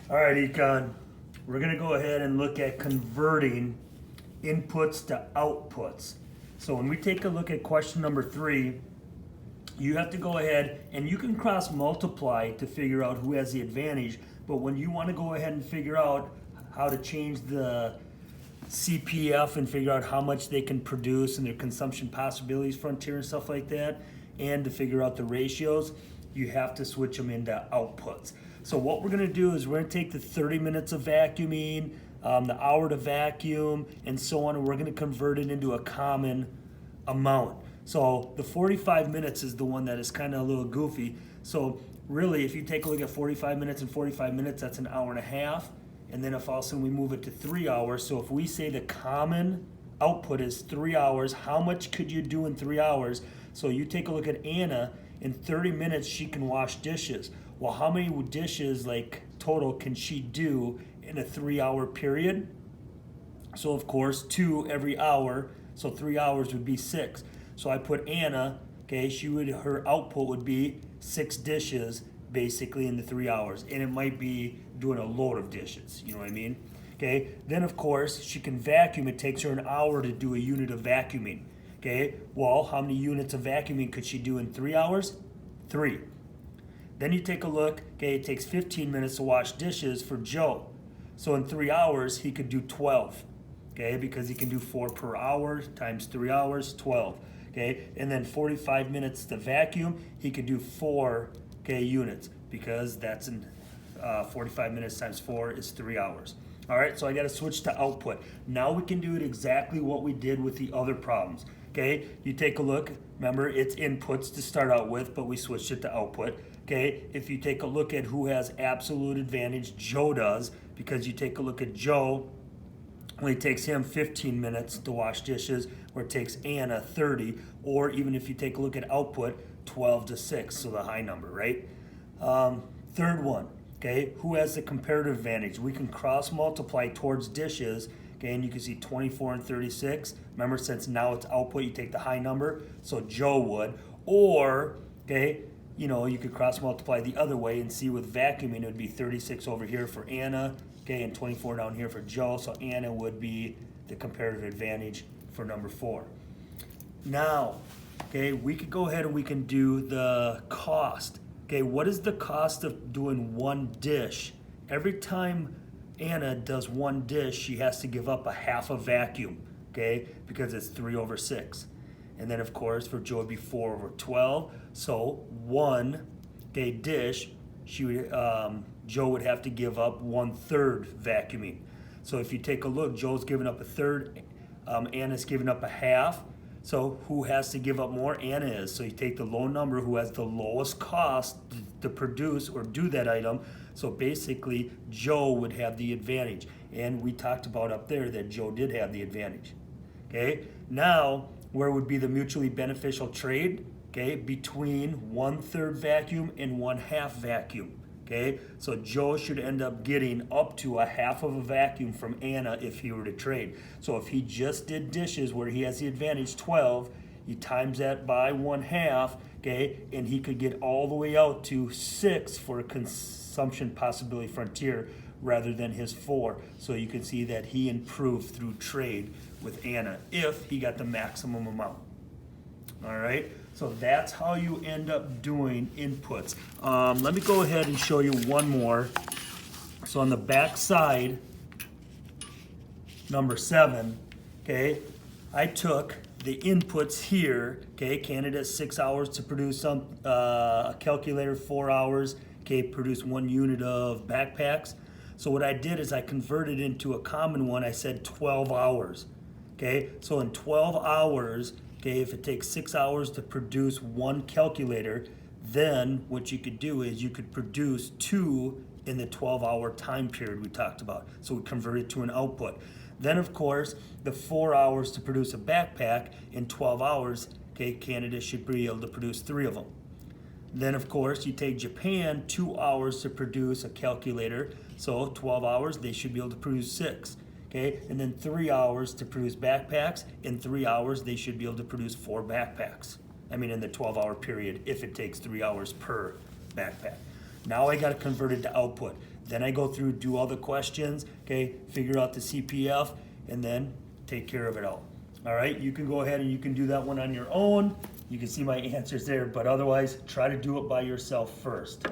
All right, Econ, we're gonna go ahead and look at converting inputs to outputs. So when we take a look at question number 3, you have to go ahead and you can cross multiply to figure out who has the advantage, but when you wanna go ahead and figure out how to change the CPF and figure out how much they can produce and their consumption possibilities frontier and stuff like that, and to figure out the ratios, you have to switch them into outputs. So what we're gonna do is we're gonna take the 30 minutes of vacuuming, the hour to vacuum, and so on, and we're gonna convert it into a common amount. So the 45 minutes is the one that is kind of a little goofy. So really, if you take a look at 45 minutes and 45 minutes, that's an hour and a half. And then if also we move it to 3 hours, so if we say the common output is 3 hours, how much could you do in 3 hours? So you take a look at Anna, in 30 minutes she can wash dishes. Well, how many dishes like total can she do in a 3-hour period? So of course 2 every hour, so 3 hours would be 6. So I put Anna, okay, her output would be 6 dishes basically in the 3 hours, and it might be doing a load of dishes, you know what I mean? Okay, then of course she can vacuum. It takes her an hour to do a unit of vacuuming. Okay, well, how many units of vacuuming could she do in 3 hours? 3. Then you take a look, okay, it takes 15 minutes to wash dishes for Joe. So in 3 hours, he could do 12, okay, because he can do 4 per hour times 3 hours, 12, okay? And then 45 minutes to vacuum, he could do 4, okay, units, because that's in 45 minutes times 4 is 3 hours. All right, so I gotta switch to output. Now we can do it exactly what we did with the other problems. Okay, you take a look, remember it's inputs to start out with, but we switched it to output. Okay, if you take a look at who has absolute advantage, Joe does, because you take a look at Joe, only takes him 15 minutes to wash dishes, or it takes Anna 30, or even if you take a look at output, 12 to 6, so the high number, right? Third one, okay, who has the comparative advantage? We can cross multiply towards dishes. Okay, and you can see 24 and 36. Remember, since now it's output, you take the high number, so Joe would. Or, okay, you know, you could cross multiply the other way and see with vacuuming, it would be 36 over here for Anna, okay, and 24 down here for Joe, so Anna would be the comparative advantage for number 4. Now, okay, we could go ahead and we can do the cost. Okay, what is the cost of doing one dish? Every time Anna does one dish, she has to give up a half a vacuum, okay, because it's 3 over 6. And then of course for Joe it'd be 4 over 12. So one, okay, dish, Joe would have to give up 1/3 vacuuming. So if you take a look, Joe's giving up a third, Anna's giving up a half. So who has to give up more? Anna is. So you take the low number who has the lowest cost to produce or do that item. So basically, Joe would have the advantage. And we talked about up there that Joe did have the advantage. Okay, now where would be the mutually beneficial trade? Okay, between 1/3 vacuum and 1/2 vacuum. Okay, so Joe should end up getting up to a half of a vacuum from Anna if he were to trade. So if he just did dishes where he has the advantage 12, you times that by 1/2, okay, and he could get all the way out to 6 for a consumption possibility frontier rather than his 4. So you can see that he improved through trade with Anna if he got the maximum amount. All right, so that's how you end up doing inputs. Let me go ahead and show you one more. So on the back side, number 7, okay, I took the inputs here, okay, candidate 6 hours to produce a calculator 4 hours, okay, produce 1 unit of backpacks. So what I did is I converted into a common one. I said 12 hours, okay, so in 12 hours, okay, if it takes 6 hours to produce 1 calculator, then what you could do is you could produce 2 in the 12-hour time period we talked about. So we convert it to an output. Then of course, the 4 hours to produce a backpack in 12 hours, okay, Canada should be able to produce 3 of them. Then of course, you take Japan, 2 hours to produce a calculator. So 12 hours, they should be able to produce 6. Okay, and then 3 hours to produce backpacks. In 3 hours, they should be able to produce 4 backpacks. I mean, in the 12-hour period, if it takes 3 hours per backpack. Now I got to convert it to output. Then I go through, do all the questions, okay, figure out the CPF, and then take care of it all. All right, you can go ahead and you can do that one on your own. You can see my answers there, but otherwise, try to do it by yourself first.